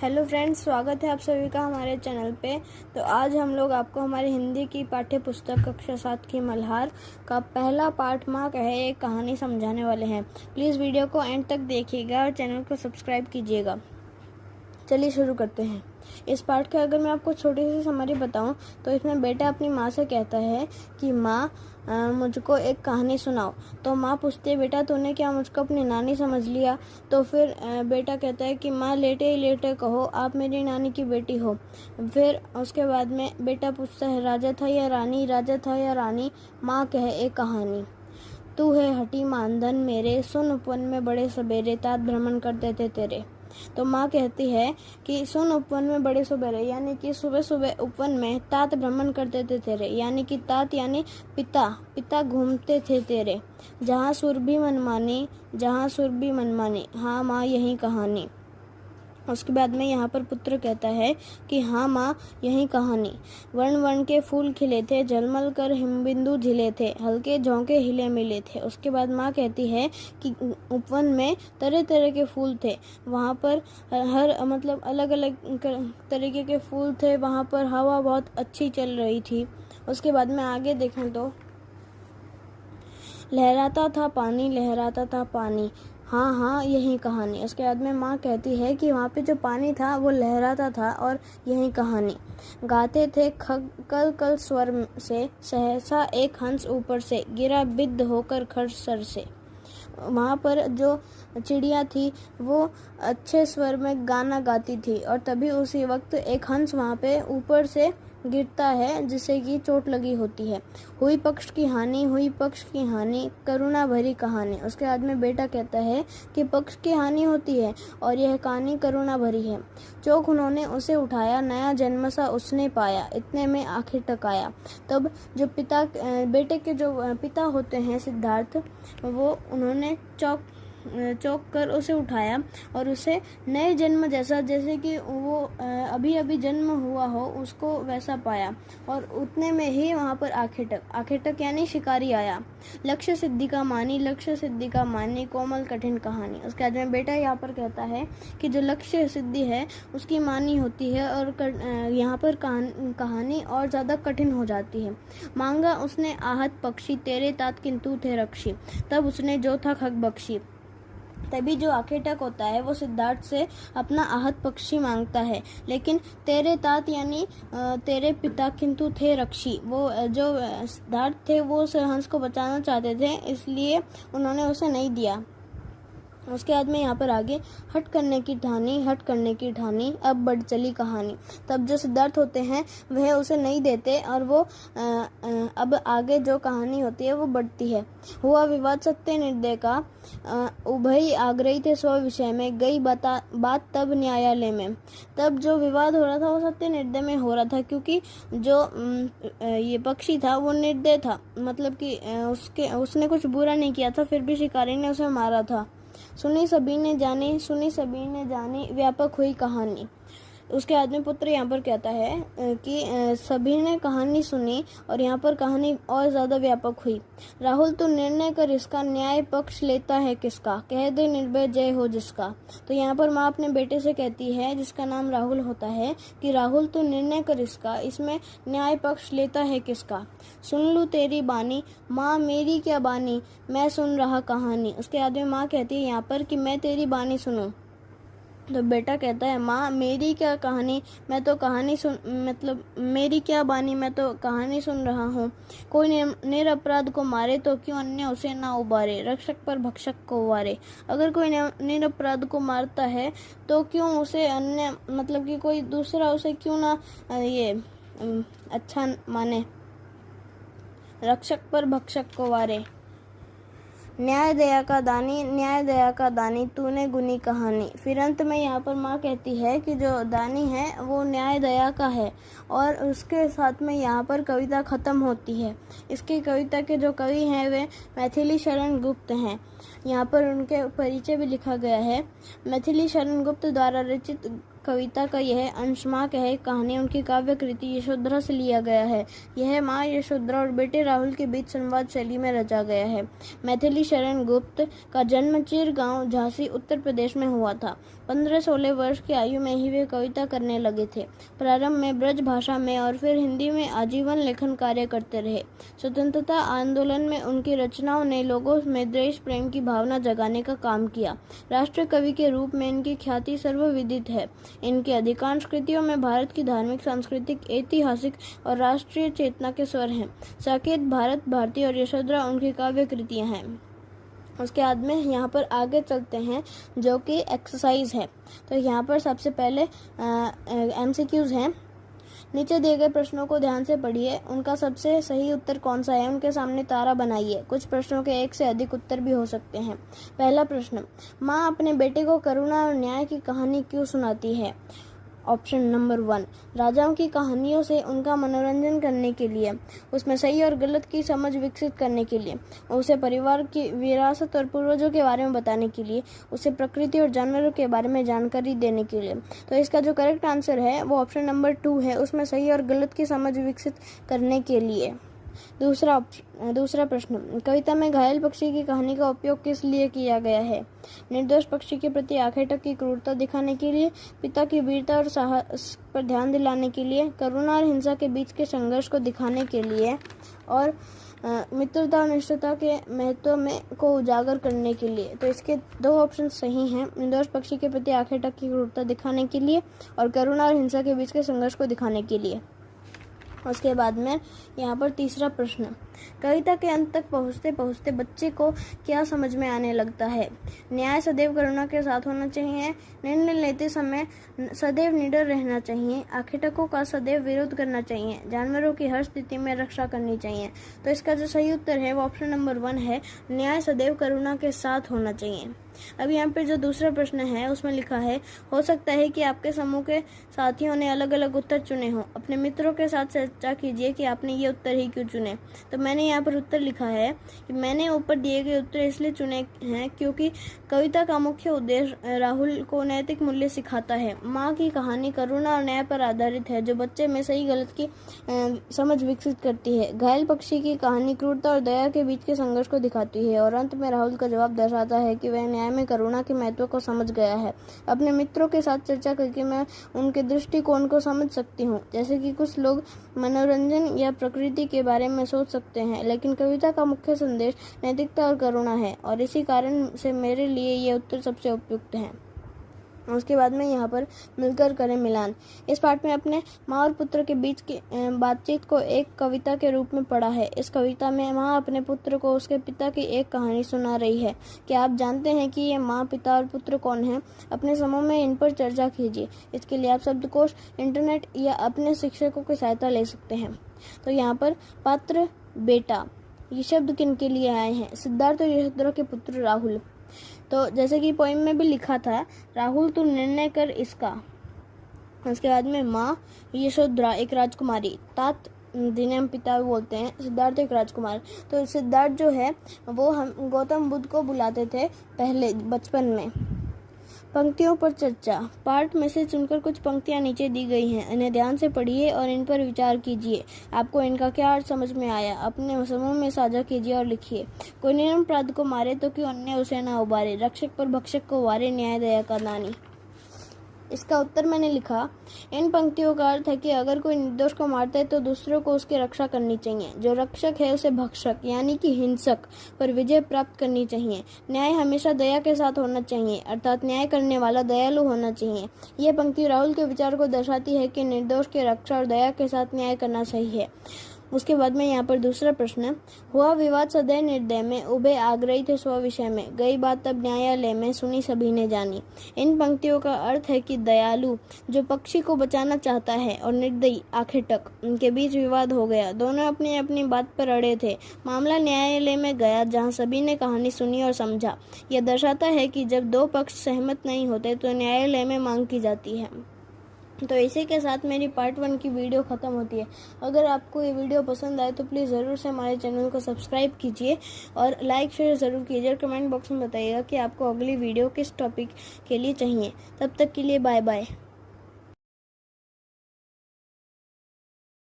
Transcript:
Hello friends, स्वागत है आप सभी का हमारे चैनल पे। तो आज हम लोग आपको हमारी हिंदी की पाठ्य पुस्तक कक्षा 7 की मल्हार का पहला पाठ माँ कहे एक कहानी समझाने वाले हैं। प्लीज़ वीडियो को एंड तक देखिएगा और चैनल को सब्सक्राइब कीजिएगा। चलिए शुरू करते हैं। इस पाठ का अगर मैं आपको छोटी सी समरी बताऊं तो इसमें बेटा अपनी माँ से कहता है कि माँ मुझको एक कहानी सुनाओ। तो माँ पूछती है, बेटा तूने क्या मुझको अपनी नानी समझ लिया? तो फिर बेटा कहता है कि माँ लेटे ही लेटे कहो आप मेरी नानी की बेटी हो। फिर उसके बाद में बेटा पूछता है, राजा था या रानी, राजा था या रानी? माँ कहे एक कहानी। तू है हटी मानधन मेरे, सुन उपवन में बड़े सवेरे, तात भ्रमण करते थे तेरे। तो माँ कहती है कि सुन उपवन में बड़े सवेरे, यानी कि सुबह सुबह उपवन में तात भ्रमण करते थे तेरे, यानी कि तात यानी पिता घूमते थे तेरे। जहाँ सुरभि मनमानी, जहाँ सुरभि मनमानी, हाँ माँ यही कहानी। उसके बाद में यहाँ पर पुत्र कहता है कि हाँ माँ यही कहानी। वर्ण वर्ण के फूल खिले थे, झलमल कर हिमबिंदु झिले थे, हल्के झोंके हिले मिले थे। उसके बाद माँ कहती है कि उपवन में तरह तरह के फूल थे, वहाँ पर हर मतलब अलग अलग तरीके के फूल थे, वहाँ पर हवा बहुत अच्छी चल रही थी। उसके बाद में आगे देखें तो लहराता था पानी, लहराता था पानी, हाँ हाँ यही कहानी। उसके बाद में माँ कहती है कि वहाँ पे जो पानी था वो लहराता था और यही कहानी। गाते थे खग कल कल स्वर से, सहसा एक हंस ऊपर से, गिरा बिद्ध होकर खर्च सर से। वहाँ पर जो चिड़िया थी वो अच्छे स्वर में गाना गाती थी और तभी उसी वक्त एक हंस वहाँ पे ऊपर से गिरता है जिससे कि चोट लगी होती है। हुई पक्ष की हानि, हुई पक्ष की हानि, करुणा भरी कहानी। उसके बाद में बेटा कहता है कि पक्ष की हानि होती है और यह कहानी करुणा भरी है। चौक उन्होंने उसे उठाया, नया जन्म सा उसने पाया, इतने में आखिर तक आया। तब जो बेटे के जो पिता होते हैं सिद्धार्थ, वो उन्होंने चौक कर उसे उठाया और उसे नए जन्म जैसा, जैसे कि वो अभी अभी जन्म हुआ हो उसको वैसा पाया और उतने में ही वहाँ पर आखिर तक यानी शिकारी आया। लक्ष्य सिद्धि का मानी, लक्ष्य सिद्धि का मानी, कोमल कठिन कहानी। उसके बाद में बेटा यहाँ पर कहता है कि जो लक्ष्य सिद्धि है उसकी मानी होती है और यहाँ पर कहानी और ज़्यादा कठिन हो जाती है। मांगा उसने आहत पक्षी, तेरे तात किंतु थे रक्षी, तब उसने जो था खग बख्शी। तभी जो आखिर तक होता है वो सिद्धार्थ से अपना आहत पक्षी मांगता है, लेकिन तेरे तात यानी तेरे पिता किंतु थे रक्षी, वो जो सिद्धार्थ थे वो उस हंस को बचाना चाहते थे, इसलिए उन्होंने उसे नहीं दिया। उसके बाद में यहाँ पर आगे हट करने की ठानी, अब बढ़ चली कहानी। तब जो सिद्धार्थ होते हैं वह उसे नहीं देते और वो अब आगे जो कहानी होती है वो बढ़ती है। हुआ विवाद सत्य निर्दय का, उभय आग्रही थे स्व विषय में, गई बात तब न्यायालय में। तब जो विवाद हो रहा था वो सत्य निर्दय में हो रहा था, क्योंकि जो ये पक्षी था वो निर्दय था, मतलब कि उसने कुछ बुरा नहीं किया था, फिर भी शिकारी ने उसे मारा था। सुनी सभी ने जानी, व्यापक हुई कहानी। उसके बाद में पुत्र यहाँ पर कहता है कि सभी ने कहानी सुनी और यहाँ पर कहानी और ज़्यादा व्यापक हुई। राहुल तू निर्णय कर इसका, न्याय पक्ष लेता है किसका, कह दे निर्भय जय हो जिसका। तो यहाँ पर माँ अपने बेटे से कहती है, जिसका नाम राहुल होता है, कि राहुल तू निर्णय कर इसका, इसमें न्याय पक्ष लेता है किसका। सुन लूँ तेरी बानी, माँ मेरी क्या बानी, मैं सुन रहा कहानी। उसके बाद में माँ कहती है यहाँ पर कि मैं तेरी बानी सुनूं। तो बेटा कहता है, माँ मेरी क्या कहानी, मैं तो कहानी सुन, मतलब मेरी क्या बानी, मैं तो कहानी सुन रहा हूँ। कोई निरपराध को मारे तो क्यों अन्य उसे ना उबारे, रक्षक पर भक्षक को उबारे। अगर कोई निरपराध को मारता है तो क्यों उसे अन्य, मतलब कि कोई दूसरा उसे क्यों ना ये अच्छा माने, रक्षक पर भक्षक को वारे। न्याय दया का दानी, तूने गुनी कहानी। फिर अंत में यहाँ पर माँ कहती है कि जो दानी है वो न्याय दया का है और उसके साथ में यहाँ पर कविता ख़त्म होती है। इसकी कविता के जो कवि हैं वे मैथिली शरण गुप्त हैं। यहाँ पर उनके परिचय भी लिखा गया है। मैथिली शरण गुप्त द्वारा रचित कविता का यह अंश माँ कहे कहानी उनकी काव्य कृति यशोधरा से लिया गया है। यह माँ यशोधरा और बेटे राहुल के बीच संवाद शैली में रचा गया है। मैथिली शरण गुप्त का जन्म चिर गांव झांसी उत्तर प्रदेश में हुआ था। 15-16 वर्ष की आयु में ही वे कविता करने लगे थे। प्रारंभ में ब्रज भाषा में और फिर हिंदी में आजीवन लेखन कार्य करते रहे। स्वतंत्रता आंदोलन में उनकी रचनाओं ने लोगों में देश प्रेम की भावना जगाने का काम किया। राष्ट्रीय कवि के रूप में इनकी ख्याति सर्वविदित है। इनकी अधिकांश कृतियों में भारत की धार्मिक, सांस्कृतिक, ऐतिहासिक और राष्ट्रीय चेतना के स्वर हैं। साकेत, भारत भारती और यशोधरा उनकी काव्य कृतियां हैं। उसके बाद में यहाँ पर आगे चलते हैं जो कि एक्सरसाइज है। तो यहाँ पर सबसे पहले MCQs हैं। नीचे दिए गए प्रश्नों को ध्यान से पढ़िए, उनका सबसे सही उत्तर कौन सा है उनके सामने तारा बनाइए। कुछ प्रश्नों के एक से अधिक उत्तर भी हो सकते हैं। पहला प्रश्न, माँ अपने बेटे को करुणा और न्याय की कहानी क्यों सुनाती है? ऑप्शन नंबर 1, राजाओं की कहानियों से उनका मनोरंजन करने के लिए, उसमें सही और गलत की समझ विकसित करने के लिए, उसे परिवार की विरासत और पूर्वजों के बारे में बताने के लिए, उसे प्रकृति और जानवरों के बारे में जानकारी देने के लिए। तो इसका जो करेक्ट आंसर है वो ऑप्शन नंबर 2 है, उसमें सही और गलत की समझ विकसित करने के लिए। दूसरा प्रश्न, कविता में घायल पक्षी की कहानी का उपयोग किस लिए किया गया है? निर्दोष पक्षी के प्रति आखिर तक की क्रूरता दिखाने के लिए, पिता की वीरता और साहस पर ध्यान दिलाने के लिए, करुणा और हिंसा के बीच के संघर्ष को दिखाने के लिए और मित्रता और निष्ठता के महत्व में को उजागर करने के लिए। तो इसके 2 ऑप्शन सही हैं, निर्दोष पक्षी के प्रति आखिर तक की क्रूरता दिखाने के लिए और करुणा और हिंसा के बीच के संघर्ष को दिखाने के लिए। उसके बाद में यहाँ पर तीसरा प्रश्न, कविता के अंत तक पहुँचते पहुँचते बच्चे को क्या समझ में आने लगता है? न्याय सदैव करुणा के साथ होना चाहिए, निर्णय लेते समय सदैव निडर रहना चाहिए, आखिटकों का सदैव विरोध करना चाहिए, जानवरों की हर स्थिति में रक्षा करनी चाहिए। तो इसका जो सही उत्तर है वो ऑप्शन नंबर 1 है, न्याय सदैव करुणा के साथ होना चाहिए। अब यहाँ पे जो दूसरा प्रश्न है उसमें लिखा है, हो सकता है कि आपके समूह के साथियों ने अलग अलग उत्तर चुने हों, अपने मित्रों के साथ चर्चा कीजिए कि आपने ये उत्तर ही क्यों चुने। तो मैंने यहाँ पर उत्तर लिखा है कि मैंने ऊपर दिए गए उत्तर इसलिए चुने हैं क्योंकि कविता का मुख्य उद्देश्य राहुल को नैतिक मूल्य सिखाता है। माँ की कहानी करुणा और न्याय पर आधारित है जो बच्चे में सही गलत की समझ विकसित करती है। घायल पक्षी की कहानी क्रूरता और दया के बीच के संघर्ष को दिखाती है और अंत में राहुल का जवाब दर्शाता है कि वह न्याय में करुणा के महत्व को समझ गया है। अपने मित्रों के साथ चर्चा करके मैं उनके दृष्टिकोण को समझ सकती हूँ। जैसे कि कुछ लोग मनोरंजन या प्रकृति के बारे में सोच सकते हैं, लेकिन कविता का मुख्य संदेश नैतिकता और करुणा है और इसी कारण से मेरे लिए ये उत्तर सबसे उपयुक्त है। उसके बाद में यहाँ पर मिलकर करें मिलान। इस पाठ में अपने माँ और पुत्र के बीच की बातचीत को एक कविता के रूप में पढ़ा है। इस कविता में माँ अपने पुत्र को उसके पिता की एक कहानी सुना रही है। क्या आप जानते हैं कि ये माँ, पिता और पुत्र कौन है? अपने समूह में इन पर चर्चा कीजिए। इसके लिए आप शब्दकोश, इंटरनेट या अपने शिक्षकों की सहायता ले सकते हैं। तो यहाँ पर पात्र बेटा, ये शब्द किन के लिए आए हैं? सिद्धार्थ और यशोधरा के पुत्र राहुल। तो जैसे कि पोइम में भी लिखा था, राहुल तू निर्णय कर इसका। उसके बाद में माँ यशोधरा एक राजकुमारी, तात जिन्हें हम पिता बोलते हैं, सिद्धार्थ एक राजकुमार। तो सिद्धार्थ जो है वो हम गौतम बुद्ध को बुलाते थे पहले बचपन में। पंक्तियों पर चर्चा, पाठ में से चुनकर कुछ पंक्तियां नीचे दी गई हैं, इन्हें ध्यान से पढ़िए और इन पर विचार कीजिए। आपको इनका क्या अर्थ समझ में आया अपने समूह में साझा कीजिए और लिखिए। कोई निर्मम अपराध को मारे तो क्यों अन्य उसे ना उबारे, रक्षक पर भक्षक को वारे, न्याय दया का दानी। इसका उत्तर मैंने लिखा, इन पंक्तियों का अर्थ है कि अगर कोई निर्दोष को मारता है तो दूसरों को उसकी रक्षा करनी चाहिए। जो रक्षक है उसे भक्षक यानी कि हिंसक पर विजय प्राप्त करनी चाहिए। न्याय हमेशा दया के साथ होना चाहिए, अर्थात न्याय करने वाला दयालु होना चाहिए। यह पंक्ति राहुल के विचार को दर्शाती है कि निर्दोष की रक्षा और दया के साथ न्याय करना सही है। उसके बाद में यहाँ पर दूसरा प्रश्न, हुआ विवाद सदैव निर्दय में, उभे आग्रही थे स्व विषय में, गई बात तब न्यायालय में, सुनी सभी ने जानी। इन पंक्तियों का अर्थ है कि दयालु जो पक्षी को बचाना चाहता है और निर्दयी आखिर तक, उनके बीच विवाद हो गया। दोनों अपनी अपनी बात पर अड़े थे। मामला न्यायालय में गया जहाँ सभी ने कहानी सुनी और समझा। यह दर्शाता है कि जब दो पक्ष सहमत नहीं होते तो न्यायालय में मांग की जाती है। तो इसी के साथ मेरी पार्ट 1 की वीडियो ख़त्म होती है। अगर आपको ये वीडियो पसंद आए तो प्लीज़ ज़रूर से हमारे चैनल को सब्सक्राइब कीजिए और लाइक शेयर ज़रूर कीजिए और कमेंट बॉक्स में बताइएगा कि आपको अगली वीडियो किस टॉपिक के लिए चाहिए। तब तक के लिए बाय बाय।